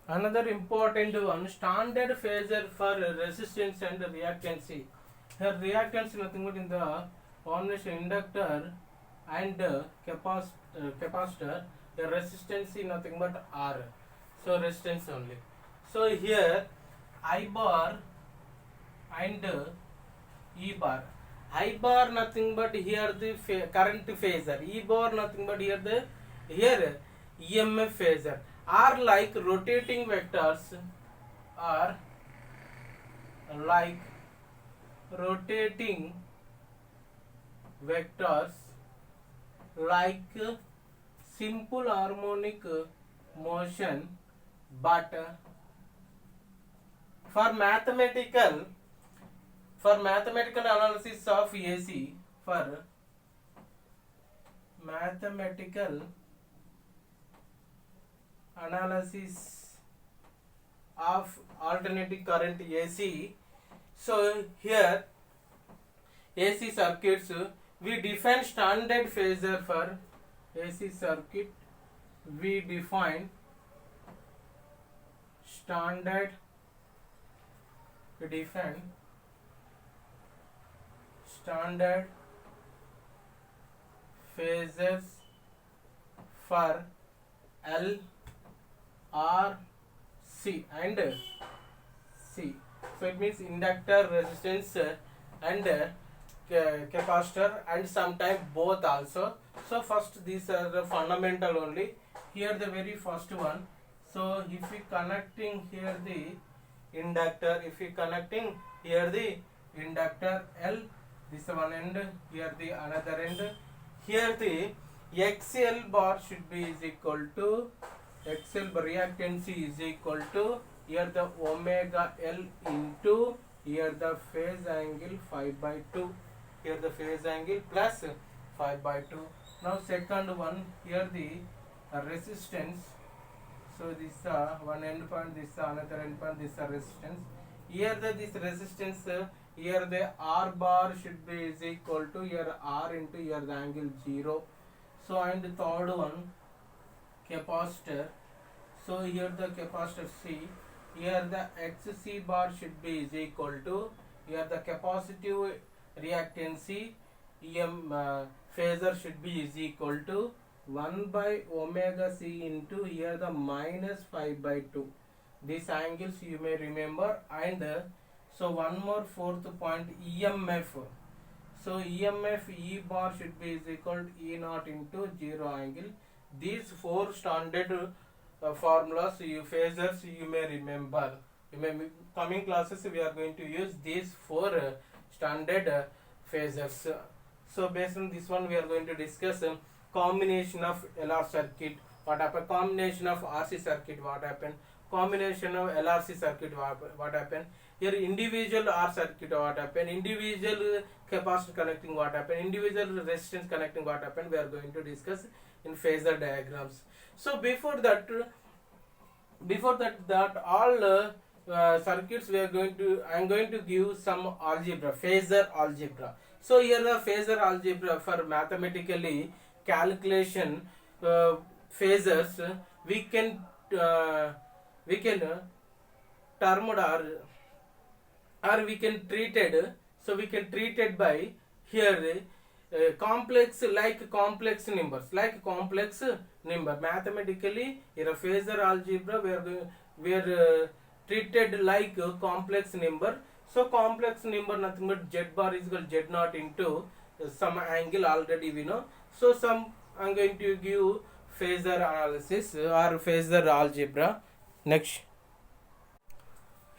Another important one, standard phasor for resistance and reactance. Here reactance nothing but in the combination inductor and capacitor. The resistance is nothing but R. So resistance only. So here I bar and E bar. I bar nothing but here the current phasor. E bar nothing but here EMF phasor. Are like rotating vectors, are like rotating vectors, like simple harmonic motion, but for mathematical analysis of AC, for mathematical analysis of alternating current AC, so here AC circuits, we define standard phasor for AC circuit. We define standard phasors for L, R, C and C. So it means inductor, resistance and capacitor, and sometimes both also. So first these are the fundamental only. Here the very first one. So if we connecting here the inductor, if we connecting here the inductor L, this one end, here the another end, here the XL bar should be is equal to XL reactance is equal to here the omega L into here the phase angle 5/2, here the phase angle plus 5/2. Now second one, here the resistance. So this one end point, this another end point, this resistance. Here this resistance, here the R bar should be is equal to here R into here the angle 0. So and the third one, capacitor. So here the capacitor C, here the XC bar should be is equal to here the capacitive reactance EM phasor should be is equal to 1 by omega C into here the minus 5/2. These angles you may remember. And so one more fourth point, EMF. So EMF E bar should be is equal to E naught into 0 angle. These four standard formulas, phasors you may remember. Coming classes we are going to use these four standard phasors. So based on this one we are going to discuss combination of LR circuit, what happened, combination of RC circuit, what happened, combination of LRC circuit, what happened, here individual R circuit, what happened, individual capacitor connecting, what happened, individual resistance connecting, what happened, we are going to discuss in phasor diagrams. So before that all circuits we are going to, I am going to give some algebra, phasor algebra. So here the phasor algebra for mathematically calculation phasors, we can termed or we can treated. So we can treated by here complex numbers, mathematically here a phasor algebra we are treated like complex number. So complex number nothing but Z bar is equal to Z naught into some angle, already we know. So I am going to give phasor analysis or phasor algebra. Next,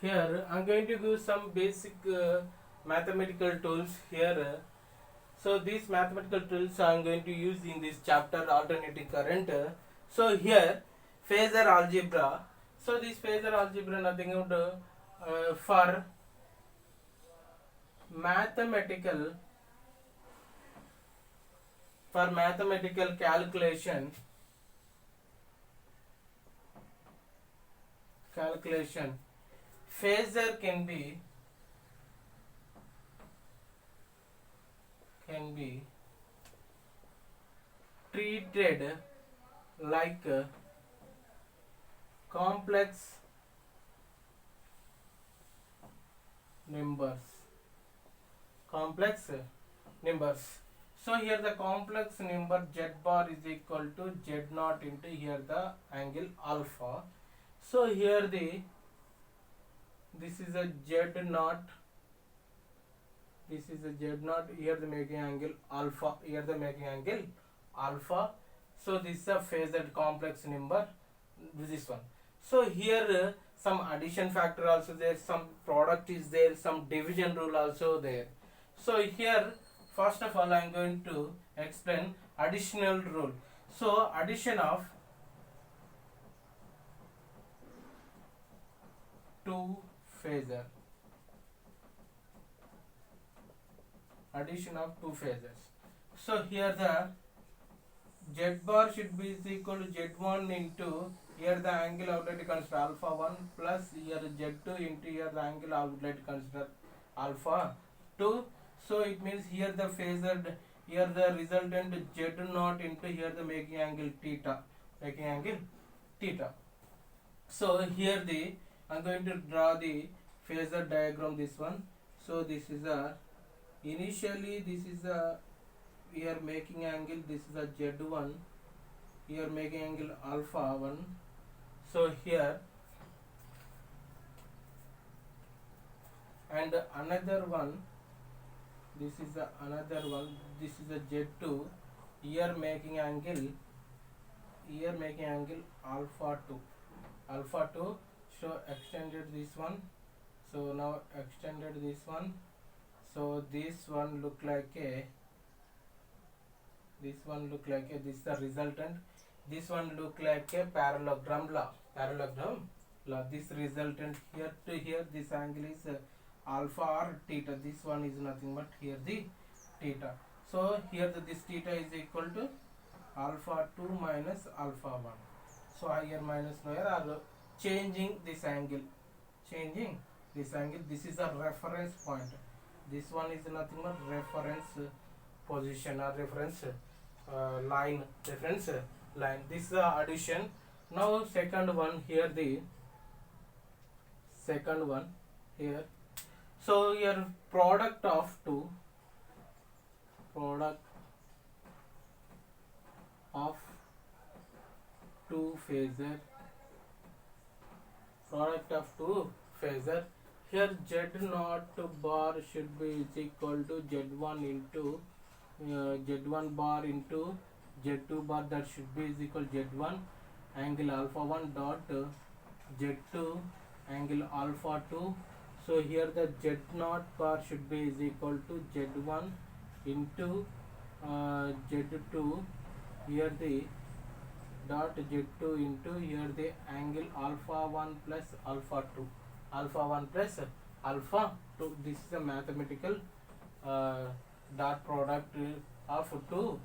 here I am going to give some basic mathematical tools here. So these mathematical tools I am going to use in this chapter, alternating current. So here phasor algebra. So this phasor algebra nothing but for mathematical calculation phasor can be treated like complex numbers. Complex numbers. So here the complex number z bar is equal to z naught into here the angle alpha. So here this is a z naught, this is a z naught, here the making angle alpha, here the making angle alpha. So this is a phasor complex number, this one. So here some addition factor also there, some product is there, some division rule also there. So here first of all I am going to explain additional rule. So addition of two phasor, addition of two phasors. So here the z bar should be is equal to z1 into here the angle outlet consider alpha 1 plus here z2 into here the angle outlet consider alpha 2. So it means here the phasor, here the resultant z0 into here the making angle theta, making angle theta. So here I am going to draw the phasor diagram, this one. So this is a, initially this is a, we are making angle, this is a z1, here making angle alpha 1. So here and another one, this is a, another one, this is a z2, here making angle, here making angle alpha 2, alpha 2. So extended this one, so now extended this one. So this one look like a, this one look like a, this is the resultant, this one look like a parallelogram law, parallelogram law. This resultant here to here, this angle is alpha or theta, this one is nothing but here the theta. So here this theta is equal to alpha 2 minus alpha 1. So higher minus lower are changing this angle, changing this angle. This is a reference point, this one is nothing but reference position or reference line, reference line. This is the addition. Now second one, here the second one here. So here product of two, product of two phasor, product of two phasor. Here z0 bar should be is equal to z1 into z1 bar into z2 bar, that should be is equal to z1 angle alpha 1 dot z2 angle alpha 2. So here the z0 bar should be is equal to z1 into z2, here the dot z2 into here the angle alpha 1 plus alpha 2, alpha 1 plus alpha 2. This is a mathematical dot product of two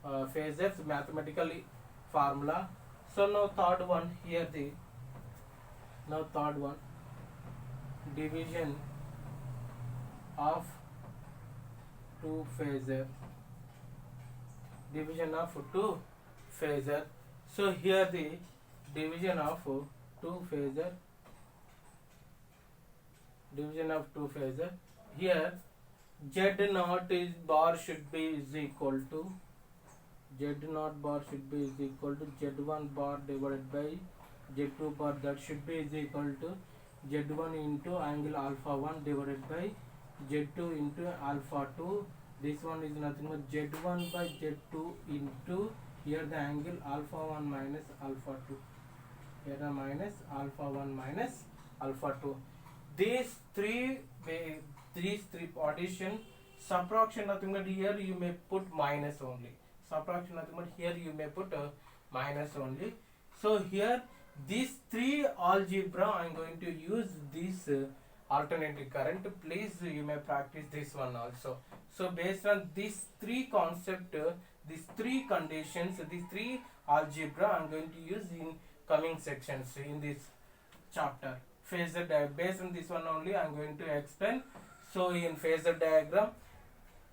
phasors, mathematically formula. So now third one, here the, now third one, division of two phasor, division of two phasor. So here the division of two phasor, division of two phasor. Here z0 is bar should be is equal to, z0 bar should be is equal to z1 bar divided by z2 bar, that should be is equal to z1 into angle alpha 1 divided by z2 into alpha 2. This one is nothing but z1 by z2 into here the angle alpha 1 minus alpha 2, here the minus alpha 1 minus alpha 2. These three addition, subtraction nothing but here you may put minus only, subtraction nothing but here you may put minus only. So here these three algebra I am going to use this alternating current. Please you may practice this one also. So based on these three concept, these three conditions, these three algebra I am going to use in coming sections in this chapter. Phasor diagram, based on this one only I am going to explain. So in phasor diagram,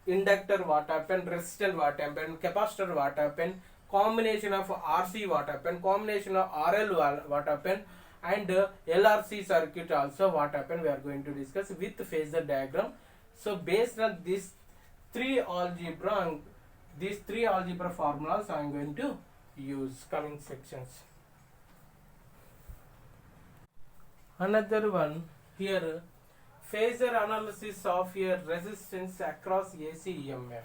inductor what happened, resistor what happened, capacitor what happened, combination of RC what happened, combination of RL what happened, and LRC circuit also what happened we are going to discuss with phasor diagram. So based on these three algebra formulas I am going to use coming sections. Another one here, phasor analysis of your resistance across AC EMF.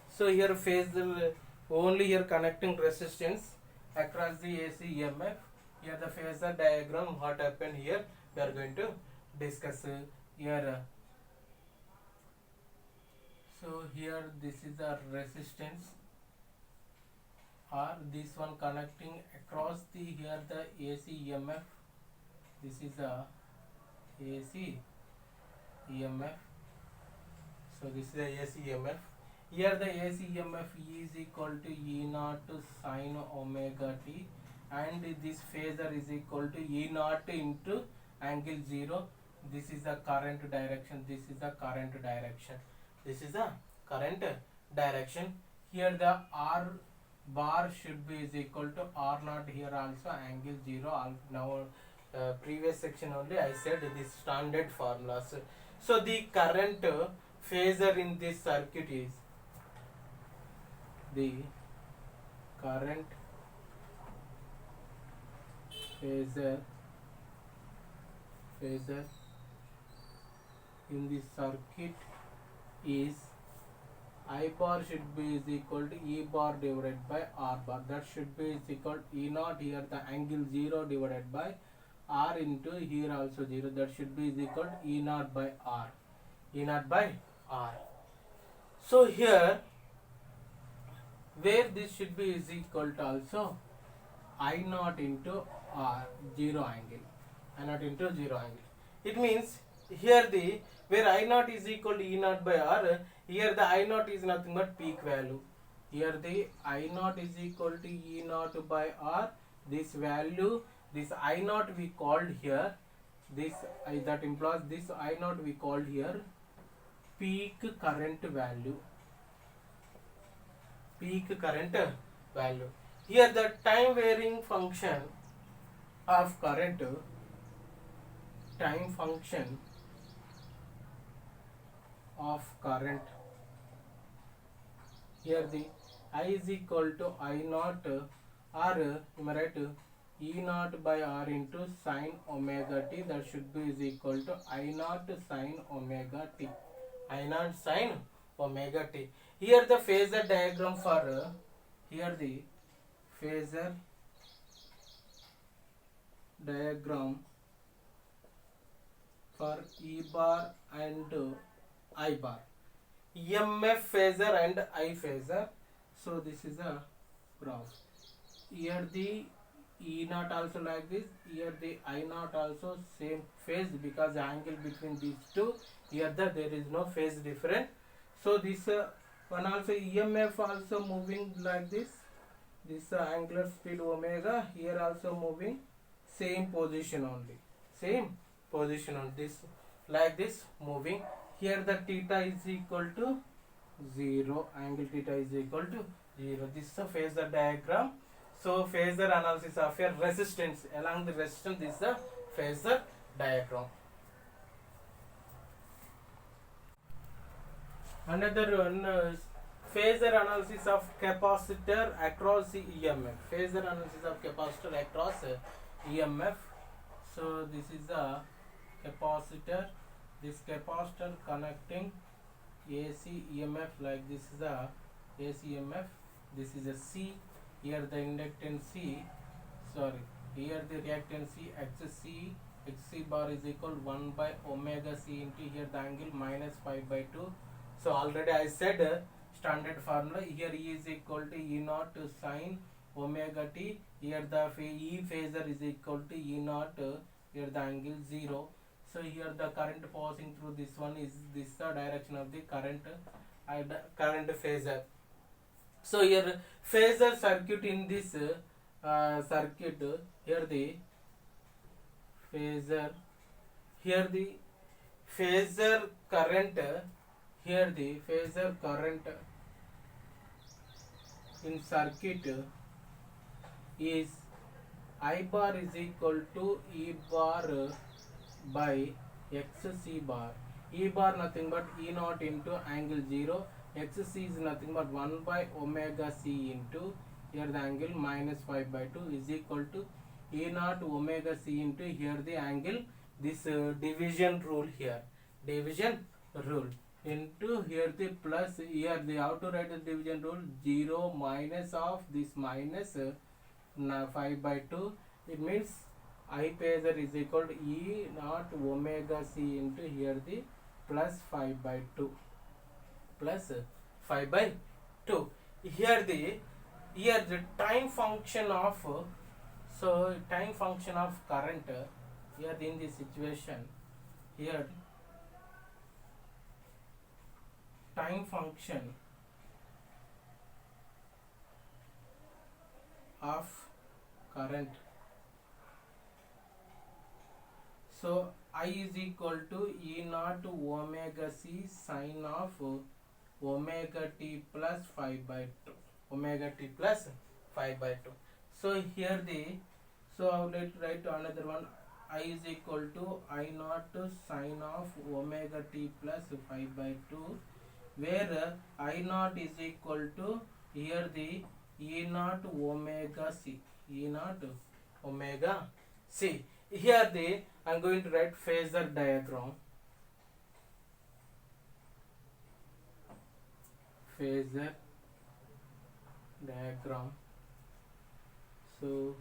So here phasor only here connecting resistance across the AC EMF. Here the phasor diagram what happened here we are going to discuss here. So here this is the resistance, or this one connecting across the here the AC EMF. This is the AC EMF. So this is the AC EMF. Here the AC EMF is equal to E naught sine omega t, and this phasor is equal to E naught into angle 0. This is the current direction. This is the current direction. This is the current direction. Here the R bar should be is equal to R naught, here also angle 0. Now previous section only I said this standard formulas. So the current phasor in this circuit is the current phasor in the circuit is I bar should be is equal to E bar divided by R bar. That should be is equal to E naught, here the angle 0 divided by R into here also 0. That should be is equal to E naught by R. E naught by R. So here where this should be is equal to also I naught into R, 0 angle. I naught into 0 angle. It means here the where I naught is equal to E naught by R, here the I naught is nothing but peak value. Here the I naught is equal to E naught by R. This value, this I naught we called here, this that implies this I naught we called here peak current value. Peak current value. Here the time varying function of current, time function of current, here the I is equal to I naught or right E naught by R into sine omega t. That should be is equal to I naught sine omega t. I naught sine omega t. Here the phasor diagram for here the phasor diagram for E bar and I bar, EMF phasor and I phasor. So this is a graph. Here the E naught also like this, here the I naught also same phase, because the angle between these two, here there is no phase difference. So this one also EMF also moving like this angular speed omega, here also moving same position only, same position on this like this moving. Here the theta is equal to 0, angle theta is equal to 0. This is a phasor diagram. So phasor analysis of a resistance, along the resistance, this is a phasor diagram. Another one, phasor analysis of capacitor across the EMF. Phasor analysis of capacitor across EMF. So this is a capacitor. This capacitor connecting AC EMF, like this is a AC EMF. This is a C. Here the inductance C. Here the reactance C. XC bar is equal 1 by omega C into here the angle minus pi by 2. So already I said standard formula. Here E is equal to E naught to sine omega t. Here the E phasor is equal to E naught. Here the angle 0. So here the current passing through this one is this the direction of the current phasor. So here phasor circuit in this circuit, here the phasor, here the phasor current, here the phasor current in circuit is I bar is equal to E bar by XC bar. E bar nothing but E naught into angle 0. XC is nothing but 1 by omega C into here the angle minus 5 by 2 is equal to E naught omega C into here the angle, this division rule here, division rule into here the plus, here the how to write the division rule, 0 minus of this minus 5 by 2. It means I phasor is equal to E naught omega C into here the plus 5 by 2, plus 5 by 2. Here the time function of time function of current here in this situation, here time function of current. So I is equal to E naught omega C sine of omega t plus 5 by 2, omega t plus 5 by 2. So here so I will write another one, I is equal to I naught sine of omega t plus 5 by 2, where I naught is equal to here the E naught omega C, E naught omega C. Here I am going to write phasor diagram, phasor diagram. So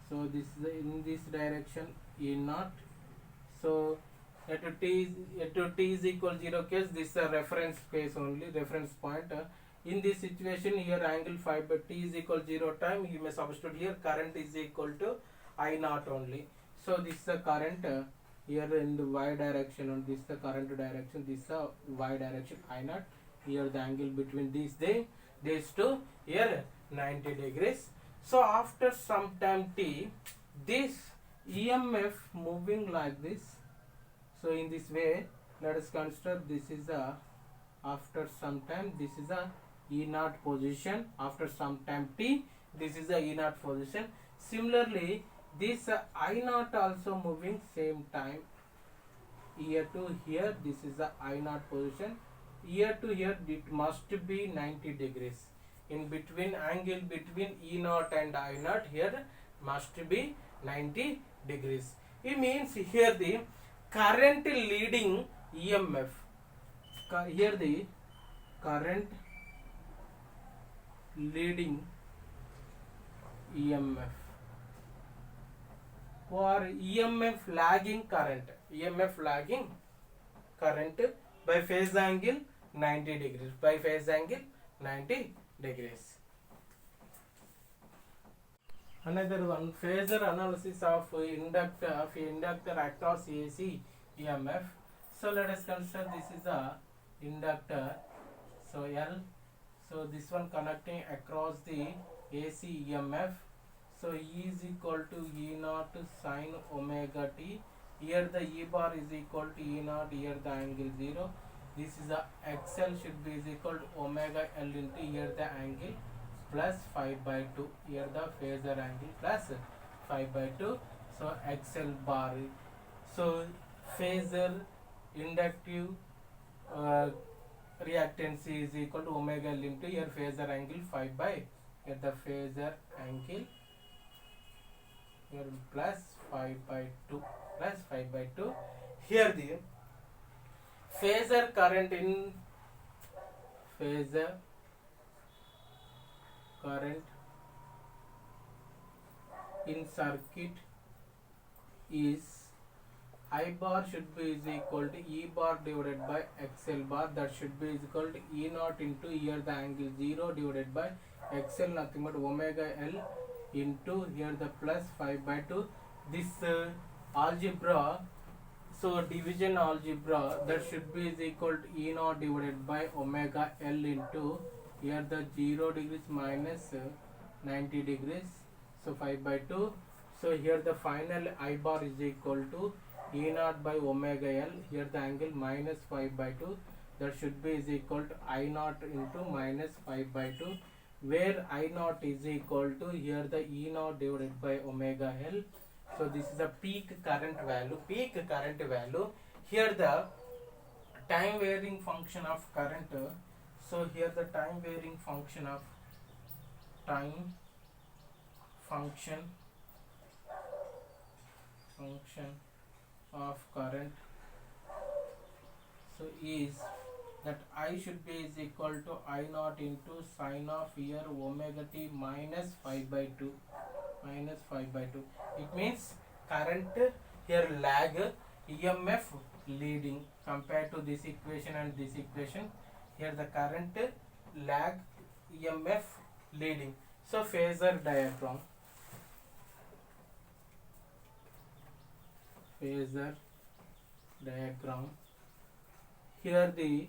this is in this direction E naught. So at t is equal 0 case, this is a reference case only, reference point. In this situation here angle 5 by t is equal 0 time, you may substitute here current is equal to I naught only. So this is the current here in the y direction, and this is the current direction, this is the y direction I naught. Here the angle between these two here 90 degrees. So after some time t, this EMF moving like this. So in this way, let us consider this is a, after some time this is a E naught position, after some time t this is a E naught position. Similarly this I naught also moving same time, here to here this is the I naught position, here to here it must be 90 degrees. In between angle between E naught and I naught here must be 90 degrees. It means here the current leading EMF, here the current leading EMF for EMF lagging current, EMF lagging current by phase angle 90 degrees, by phase angle 90 degrees. Another one, phasor analysis of inductor across AC EMF. So let us consider this is a inductor, so L. So this one connecting across the AC EMF. So E is equal to E naught sine omega t. Here the E bar is equal to E naught, here the angle 0. This is a XL should be is equal to omega L into here the angle plus 5 by 2, here the phasor angle plus 5 by 2. So XL bar, so phasor inductive reactance is equal to omega L into here phasor angle 5 by here the phasor angle here plus 5 by 2, plus 5 by 2. Here the phasor current in phasor current in circuit is I bar should be is equal to E bar divided by XL bar, that should be is equal to E naught into here the angle 0 divided by XL nothing but omega L into here the plus 5 by 2. This algebra, so division algebra, that should be is equal to E naught divided by omega L into here the 0 degrees minus 90 degrees, so 5 by 2. So here the final I bar is equal to E naught by omega L, here the angle minus 5 by 2, that should be is equal to I naught into minus 5 by 2. where I naught is equal to here the E naught divided by omega L. So this is the peak current value. Here the time varying function of current. So here the time varying function of current, so is that I should be is equal to I naught into sine of here omega t minus 5 by 2. It means current here lag, EMF leading. Compared to this equation and this equation, here the current lag, EMF leading. So phasor diagram. Here the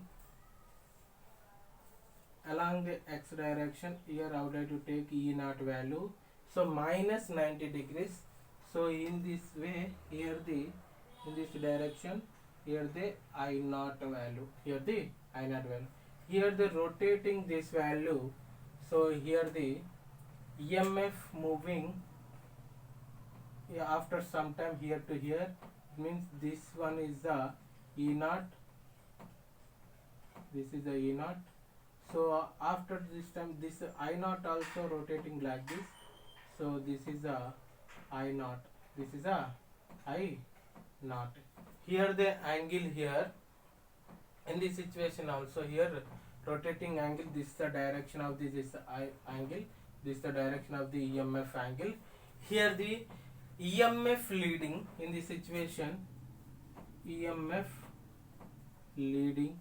along the x direction, here I would like to take E naught value, so minus 90 degrees. So in this way, here the in this direction, here the I naught value, here the rotating this value. So here the EMF moving after some time here to here, means this one is the E naught, this is the E naught. So after this time, this I naught also rotating like this. So this is a I naught, this is a I naught. Here the angle here in this situation also, here rotating angle, this is the direction of this is I angle, this is the direction of the EMF angle. Here the EMF leading in this situation, EMF leading,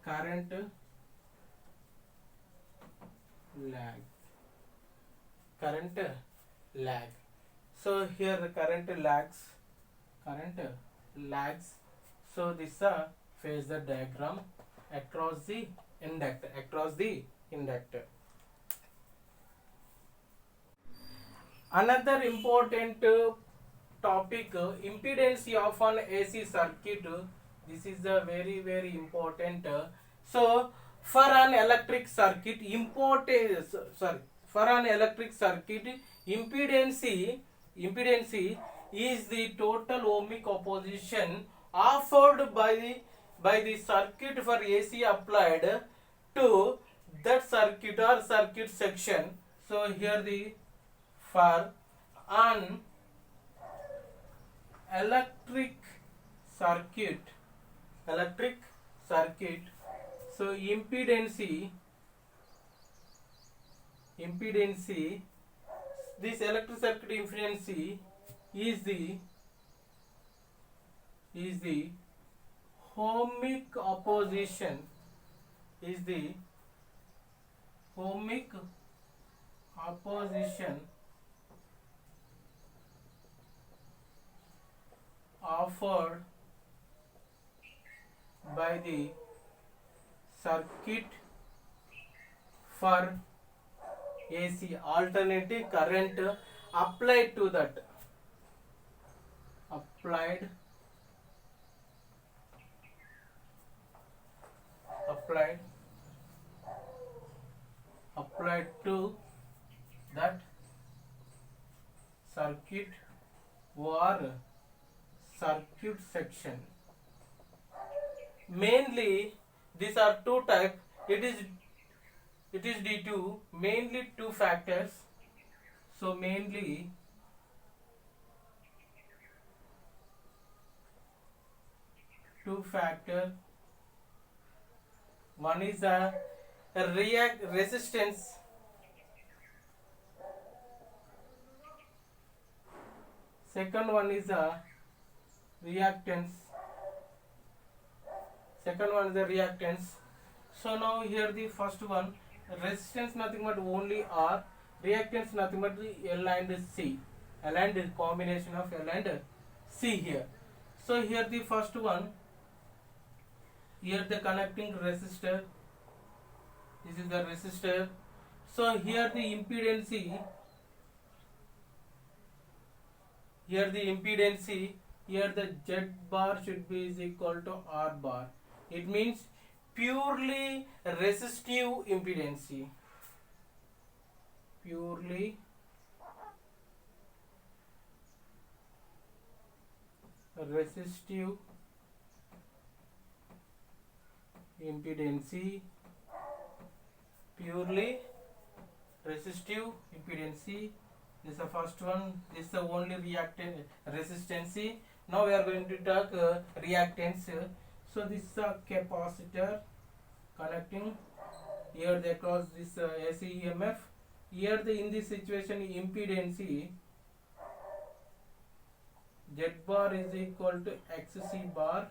current lag. So here the current lags. So this is a phasor diagram across the inductor. Another important topic, impedance of an AC circuit. This is a very important. So for an electric circuit, impedance is the total ohmic opposition offered by the circuit for AC applied to that circuit or circuit section. So here the for an electric circuit, so impedance, this electric circuit impedance is the ohmic opposition, offered by the circuit for AC, alternating current applied to that, applied to that circuit or circuit section. Mainly these are two types. It is due to mainly two factors. So mainly two factor. One is a resistance. Second one is a reactance. So now here the first one, resistance nothing but only R, reactance nothing but L and C. L and combination of L and C here. So here the first one, here the connecting resistor, this is the resistor. So here the impedance, here the Z bar should be is equal to R bar. It means purely resistive impedance. purely resistive impedance, purely resistive impedance. This is the first one. This is the only reactant resistance. Now we are going to talk reactance. So this is a capacitor connecting here they cross this AC EMF. Here in this situation impedance Z bar is equal to XC bar.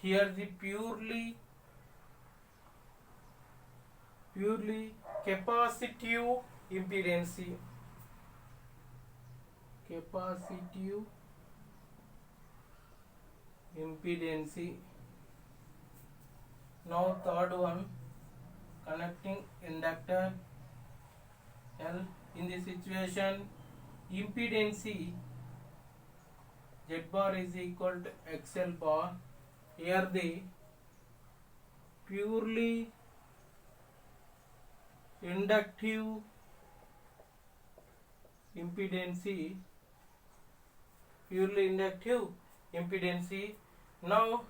Here the purely capacitive impedance, Now third one, connecting inductor L. In this situation impedance Z bar is equal to XL bar. Here the purely inductive impedance, Now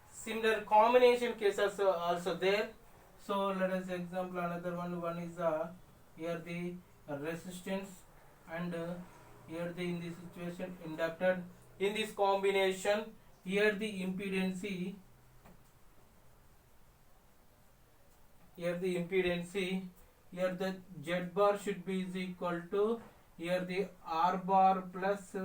similar combination cases are also there. So let us example another one. One is here the resistance and here the in this situation inductor. In this combination here the impedance, here the Z bar should be is equal to here the R bar plus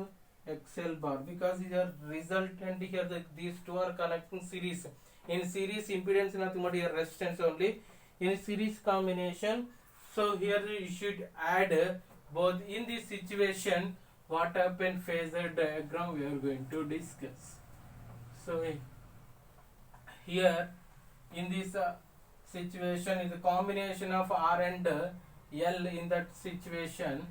XL bar, because here resultant here these two are connecting series. In series impedance nothing but here resistance only. In series combination, so here you should add both. In this situation what happened, phasor diagram we are going to discuss. So here in this situation is a combination of R and L. In that situation,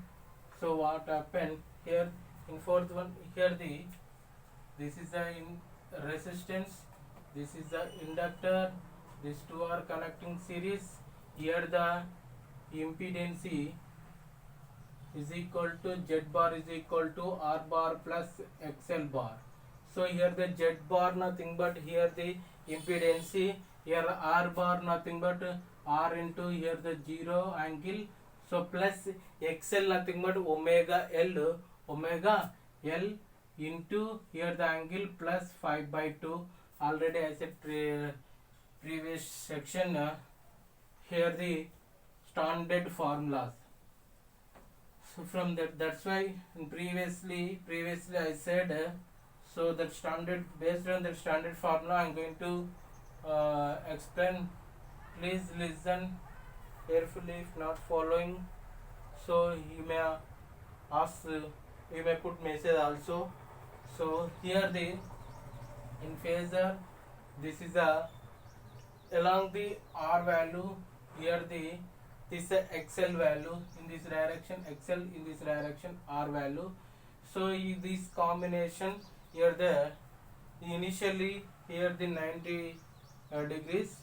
so what happened here in fourth one, here this is the resistance, this is the inductor, these two are connecting series. Here the impedance is equal to Z bar is equal to R bar plus XL bar. So here the Z bar nothing but here the impedance, here R bar nothing but R into here the 0 angle, so plus XL nothing but omega L into here the angle plus 5/2. Already I said previous section here the standard formulas. So from that's why previously I said so that standard, based on the standard formula I am going to explain. Please listen carefully. If not following, so you may ask, you may put message also. So here the in phasor, this is a along the R value, here this XL value, in this direction XL, in this direction R value. So this combination here the initially here the 90 degrees.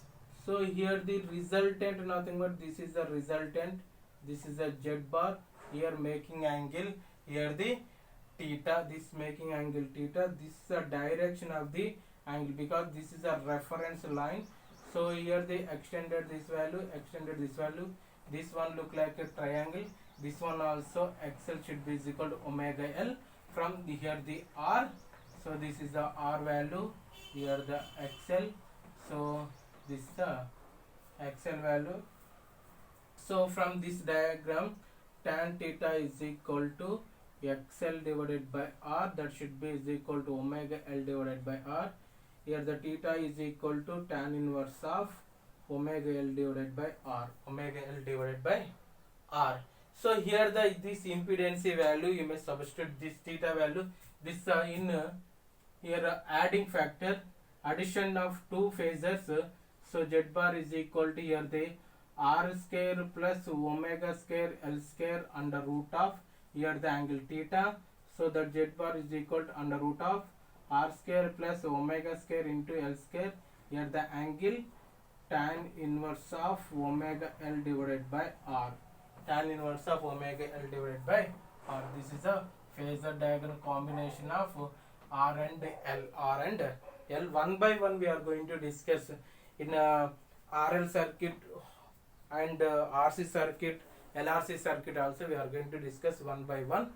So here the resultant nothing but this is the resultant, this is the Z bar, here making angle, here the theta, this making angle theta. This is the direction of the angle because this is a reference line. So here they extended this value, this one look like a triangle, this one also XL should be equal to omega L from here the R. So this is the R value, here the XL, so this is the XL value. So from this diagram tan theta is equal to XL divided by R, that should be is equal to omega L divided by R. Here the theta is equal to tan inverse of omega L divided by R, So here this impedance value you may substitute this theta value, this in here adding factor, addition of two phasors. So Z bar is equal to here the R square plus omega square L square under root of here the angle theta. So that Z bar is equal to under root of R square plus omega square into L square, here the angle tan inverse of omega L divided by R. tan inverse of omega L divided by R. This is a phasor diagram combination of R and L. R and L. One by one we are going to discuss in RL circuit and RC circuit, LRC circuit also we are going to discuss one by one.